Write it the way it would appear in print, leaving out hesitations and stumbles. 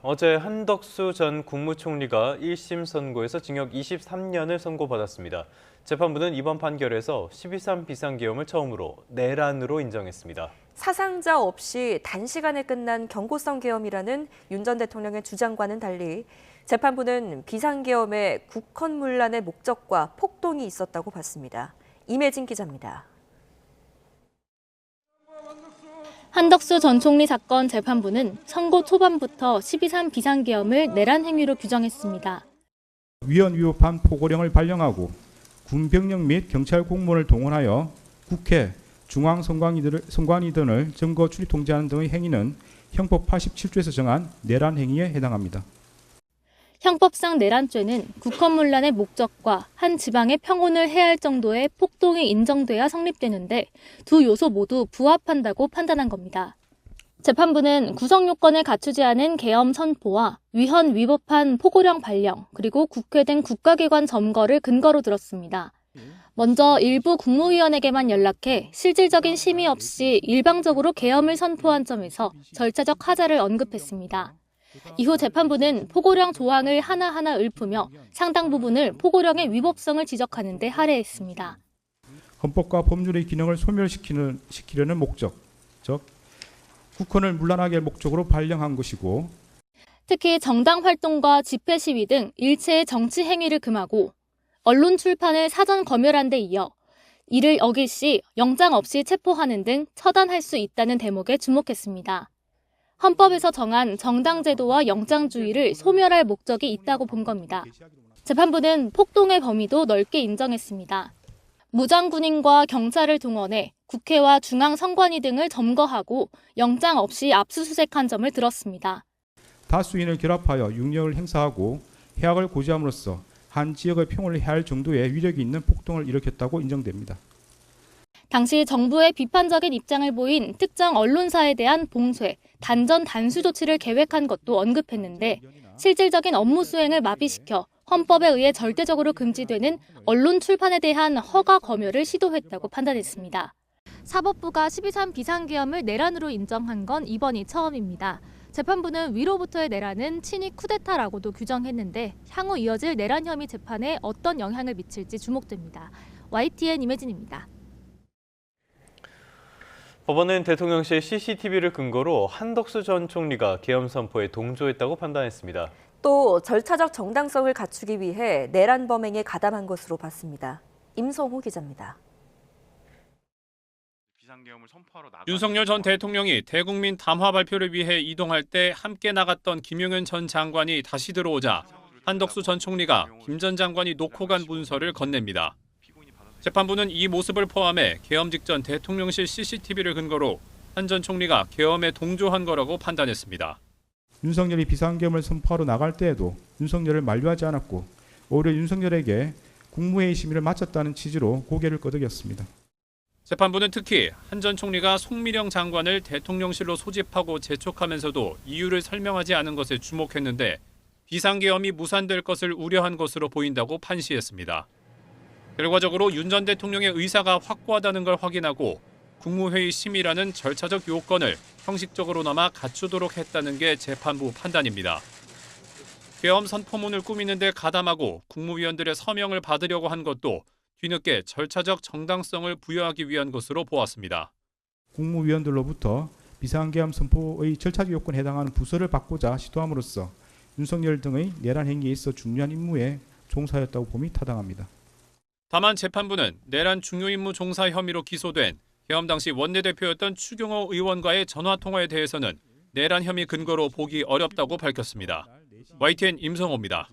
어제 한덕수 전 국무총리가 1심 선고에서 징역 23년을 선고받았습니다. 재판부는 이번 판결에서 12.3 비상계엄을 처음으로 내란으로 인정했습니다. 사상자 없이 단시간에 끝난 경고성 계엄이라는 윤 전 대통령의 주장과는 달리 재판부는 비상계엄의 국헌문란의 목적과 폭동이 있었다고 봤습니다. 임혜진 기자입니다. 한덕수 전 총리 사건 재판부는 선고 초반부터 12.3 비상계엄을 내란 행위로 규정했습니다. 위헌 위법한 포고령을 발령하고 군병력 및 경찰 공무원을 동원하여 국회, 중앙선관위 등을 증거 출입 통제하는 등의 행위는 형법 87조에서 정한 내란 행위에 해당합니다. 형법상 내란죄는 국헌문란의 목적과 한 지방의 평온을 해할 정도의 폭동이 인정돼야 성립되는데 두 요소 모두 부합한다고 판단한 겁니다. 재판부는 구성 요건을 갖추지 않은 계엄 선포와 위헌 위법한 포고령 발령, 그리고 국회 등 국가기관 점거를 근거로 들었습니다. 먼저 일부 국무위원에게만 연락해 실질적인 심의 없이 일방적으로 계엄을 선포한 점에서 절차적 하자를 언급했습니다. 이후 재판부는 포고령 조항을 하나하나 읊으며 상당 부분을 포고령의 위법성을 지적하는 데 할애했습니다. 헌법과 법률의 기능을 소멸시키려는 목적, 즉 국헌을 문란하게 할 목적으로 발령한 것이고, 특히 정당 활동과 집회 시위 등 일체의 정치 행위를 금하고 언론 출판을 사전 검열한 데 이어 이를 어길 시 영장 없이 체포하는 등 처단할 수 있다는 대목에 주목했습니다. 헌법에서 정한 정당제도와 영장주의를 소멸할 목적이 있다고 본 겁니다. 재판부는 폭동의 범위도 넓게 인정했습니다. 무장군인과 경찰을 동원해 국회와 중앙선관위 등을 점거하고 영장 없이 압수수색한 점을 들었습니다. 다수인을 결합하여 육력을 행사하고 해악을 고지함으로써 한 지역의 평온을 해할 정도의 위력이 있는 폭동을 일으켰다고 인정됩니다. 당시 정부의 비판적인 입장을 보인 특정 언론사에 대한 봉쇄, 단전 단수 조치를 계획한 것도 언급했는데 실질적인 업무 수행을 마비시켜 헌법에 의해 절대적으로 금지되는 언론 출판에 대한 허가 검열을 시도했다고 판단했습니다. 사법부가 12.3 비상계엄을 내란으로 인정한 건 이번이 처음입니다. 재판부는 위로부터의 내란은 친위 쿠데타라고도 규정했는데 향후 이어질 내란 혐의 재판에 어떤 영향을 미칠지 주목됩니다. YTN 임혜진입니다. 법원은 대통령실 CCTV를 근거로 한덕수 전 총리가 계엄 선포에 동조했다고 판단했습니다. 또 절차적 정당성을 갖추기 위해 내란 범행에 가담한 것으로 봤습니다. 임성호 기자입니다. 윤석열 전 대통령이 대국민 담화 발표를 위해 이동할 때 함께 나갔던 김용현 전 장관이 다시 들어오자 한덕수 전 총리가 김 전 장관이 놓고 간 문서를 건넵니다. 재판부는 이 모습을 포함해 계엄 직전 대통령실 CCTV를 근거로 한 전 총리가 계엄에 동조한 거라고 판단했습니다. 윤석열이 비상계엄을 선포하러 나갈 때에도 윤석열을 만류하지 않았고 오히려 윤석열에게 국무회의 심의를 마쳤다는 취지로 고개를 끄덕였습니다. 재판부는 특히 한 전 총리가 송미령 장관을 대통령실로 소집하고 재촉하면서도 이유를 설명하지 않은 것에 주목했는데 비상계엄이 무산될 것을 우려한 것으로 보인다고 판시했습니다. 결과적으로 윤 전 대통령의 의사가 확고하다는 걸 확인하고 국무회의 심의라는 절차적 요건을 형식적으로나마 갖추도록 했다는 게 재판부 판단입니다. 계엄 선포문을 꾸미는 데 가담하고 국무위원들의 서명을 받으려고 한 것도 뒤늦게 절차적 정당성을 부여하기 위한 것으로 보았습니다. 국무위원들로부터 비상계엄 선포의 절차적 요건에 해당하는 부서를 받고자 시도함으로써 윤석열 등의 내란 행위에 있어 중요한 임무에 종사했다고 봄이 타당합니다. 다만 재판부는 내란 중요 임무 종사 혐의로 기소된 계엄 당시 원내대표였던 추경호 의원과의 전화통화에 대해서는 내란 혐의 근거로 보기 어렵다고 밝혔습니다. YTN 임성호입니다.